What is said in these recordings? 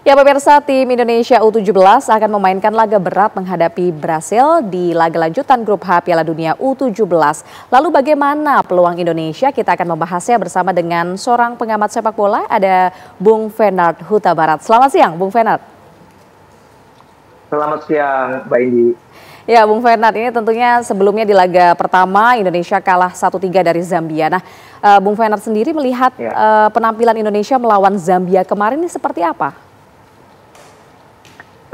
Ya pemirsa, tim Indonesia U17 akan memainkan laga berat menghadapi Brasil di laga lanjutan grup H Piala Dunia U17. Lalu bagaimana peluang Indonesia? Kita akan membahasnya bersama dengan seorang pengamat sepak bola, ada Bung Fernand Huta Barat. Selamat siang, Bung Fernand. Selamat siang, Mbak Indi. Ya, Bung Fernand, ini tentunya sebelumnya di laga pertama Indonesia kalah 1-3 dari Zambia. Nah, Bung Fernand sendiri melihat penampilan Indonesia melawan Zambia kemarin ini seperti apa?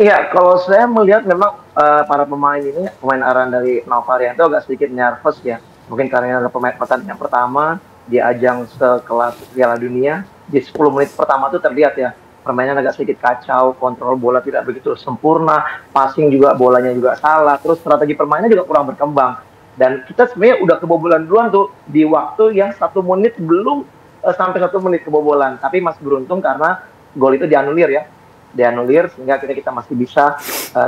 Iya, kalau saya melihat memang para pemain ini, pemain arahan dari Nova Arianto agak sedikit nervous ya. Mungkin karena ada pertandingan pertama di ajang sekelas Piala Dunia, di 10 menit pertama itu terlihat ya, permainan agak sedikit kacau, kontrol bola tidak begitu sempurna, passing juga bolanya juga salah, terus strategi permainan juga kurang berkembang. Dan kita sebenarnya udah kebobolan duluan tuh di waktu yang 1 menit belum sampai 1 menit kebobolan. Tapi masih beruntung karena gol itu dianulir sehingga kita masih bisa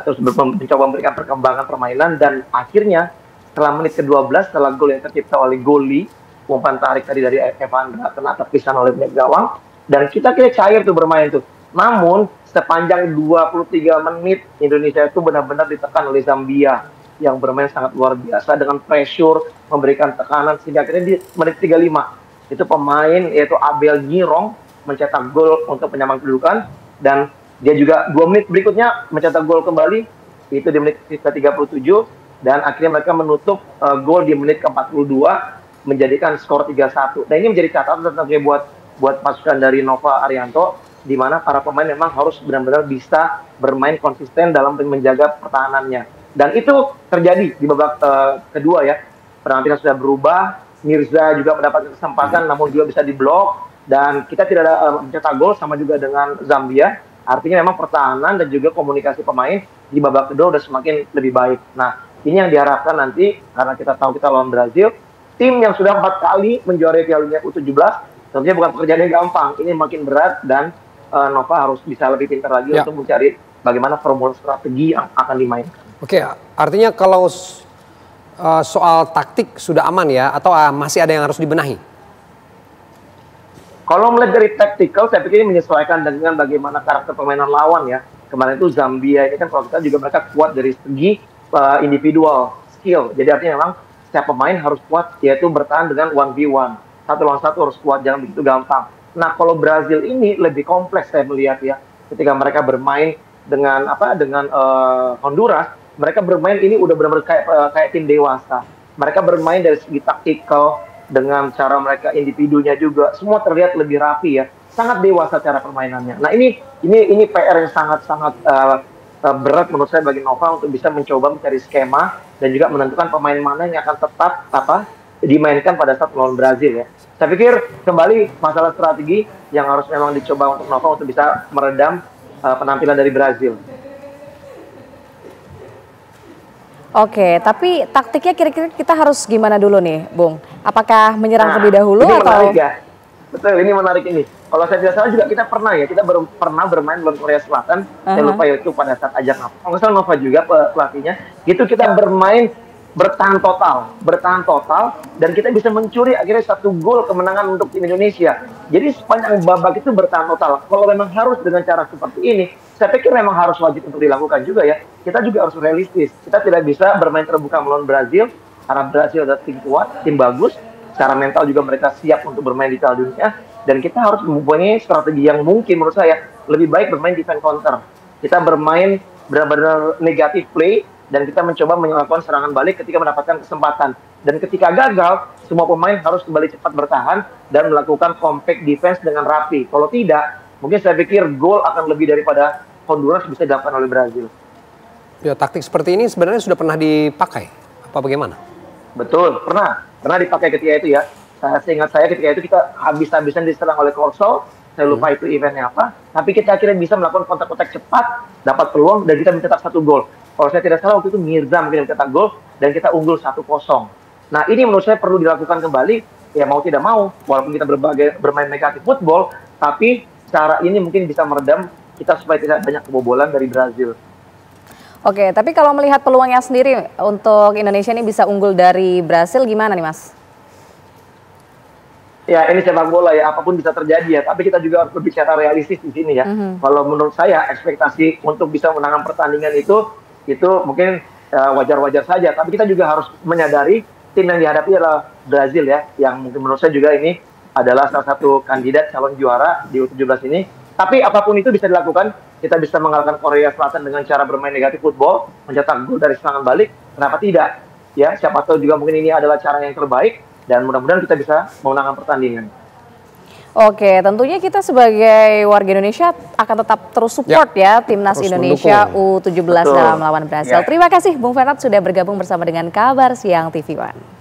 terus mencoba memberikan perkembangan permainan, dan akhirnya setelah menit ke-12 setelah gol yang tercipta oleh Goli, umpan tarik tadi dari Evandra kena terpisah oleh pemilik gawang, dan kita cair tuh bermain tuh. Namun sepanjang 23 menit Indonesia itu benar-benar ditekan oleh Zambia yang bermain sangat luar biasa dengan pressure, memberikan tekanan, sehingga akhirnya di menit 35 itu pemain yaitu Abel Nyirong mencetak gol untuk menyamakan kedudukan, dan dia juga 2 menit berikutnya mencetak gol kembali, itu di menit ke-37, dan akhirnya mereka menutup gol di menit ke-42 menjadikan skor 3-1. Nah, ini menjadi catatan tentunya buat pasukan dari Nova Arianto, di mana para pemain memang harus benar-benar bisa bermain konsisten dalam menjaga pertahanannya. Dan itu terjadi di babak kedua ya. Penampilan sudah berubah, Mirza juga mendapatkan kesempatan namun juga bisa diblok, dan kita tidak ada mencetak gol sama juga dengan Zambia. Artinya memang pertahanan dan juga komunikasi pemain di babak kedua udah semakin lebih baik. Nah, ini yang diharapkan nanti, karena kita tahu kita lawan Brazil, tim yang sudah 4 kali menjuarai Piala Dunia U17, tentunya bukan pekerjaan yang gampang. Ini makin berat, dan Nova harus bisa lebih pintar lagi untuk mencari bagaimana formula strategi yang akan dimainkan. Oke, artinya kalau soal taktik sudah aman ya, atau masih ada yang harus dibenahi? Kalau melihat dari taktikal, saya pikir ini menyesuaikan dengan bagaimana karakter permainan lawan ya. Kemarin itu Zambia ini kan kalau kita juga mereka kuat dari segi individual skill. Jadi artinya memang setiap pemain harus kuat, yaitu bertahan dengan 1v1. 1 lawan 1 harus kuat, jangan begitu gampang. Nah, kalau Brazil ini lebih kompleks saya melihat ya. Ketika mereka bermain dengan Honduras, mereka bermain ini udah benar-benar kayak tim dewasa. Mereka bermain dari segi taktikal, dengan cara mereka individunya juga semua terlihat lebih rapi ya, sangat dewasa cara permainannya. Nah, ini PR yang sangat berat menurut saya bagi Nova untuk bisa mencoba mencari skema dan juga menentukan pemain mana yang akan tetap dimainkan pada saat melawan Brazil ya. Saya pikir kembali masalah strategi yang harus memang dicoba untuk Nova untuk bisa meredam penampilan dari Brazil. Oke, tapi taktiknya kira-kira kita harus gimana dulu nih, Bung? Apakah menyerang terlebih dahulu ini atau? Menarik ya. Betul, ini menarik ini. Kalau saya tidak salah juga kita pernah bermain lawan Korea Selatan. Saya lupa itu pada saat ajang apa. Kalau salah Nova juga pelatihnya. Itu kita bermain bertahan total, dan kita bisa mencuri akhirnya 1 gol kemenangan untuk tim Indonesia. Jadi sepanjang babak itu bertahan total. Kalau memang harus dengan cara seperti ini, saya pikir memang harus wajib untuk dilakukan juga ya. Kita juga harus realistis. Kita tidak bisa bermain terbuka melawan Brazil, karena Brazil adalah tim kuat, tim bagus. Secara mental juga mereka siap untuk bermain di Piala Dunia. Dan kita harus mempunyai strategi yang mungkin menurut saya lebih baik bermain defense counter. Kita bermain benar-benar negatif play, dan kita mencoba melakukan serangan balik ketika mendapatkan kesempatan. Dan ketika gagal, semua pemain harus kembali cepat bertahan dan melakukan compact defense dengan rapi. Kalau tidak, mungkin saya pikir gol akan lebih daripada Honduras bisa dilakukan oleh Brazil. Ya, taktik seperti ini sebenarnya sudah pernah dipakai, apa bagaimana? Betul, pernah dipakai ketika itu ya. Seingat saya ketika itu kita habis-habisan diserang oleh Korsel. Saya lupa itu eventnya apa. Tapi kita akhirnya bisa melakukan kontak-kontak cepat, dapat peluang, dan kita mencetak 1 gol. Kalau saya tidak salah waktu itu Mirza mungkin mencetak gol, dan kita unggul 1-0. Nah, ini menurut saya perlu dilakukan kembali, ya mau tidak mau, walaupun kita bermain negatif football, tapi cara ini mungkin bisa meredam kita supaya tidak banyak kebobolan dari Brazil. Oke, tapi kalau melihat peluangnya sendiri untuk Indonesia ini bisa unggul dari Brasil, gimana nih Mas? Ya, ini sepak bola ya, apapun bisa terjadi ya. Tapi kita juga harus berbicara realistis di sini ya. Kalau menurut saya ekspektasi untuk bisa menangkan pertandingan itu mungkin wajar-wajar saja. Tapi kita juga harus menyadari tim yang dihadapi adalah Brazil ya, yang mungkin menurut saya juga ini adalah salah satu kandidat calon juara di U17 ini. Tapi apapun itu bisa dilakukan. Kita bisa mengalahkan Korea Selatan dengan cara bermain negatif football, mencetak gol dari serangan balik. Kenapa tidak? Ya, siapa tahu juga mungkin ini adalah cara yang terbaik. Dan mudah-mudahan kita bisa memenangkan pertandingan. Oke, tentunya kita sebagai warga Indonesia akan tetap terus support ya Timnas terus Indonesia mendukung. U17 dalam melawan Brasil. Ya. Terima kasih Bung Fernand sudah bergabung bersama dengan Kabar Siang TV One.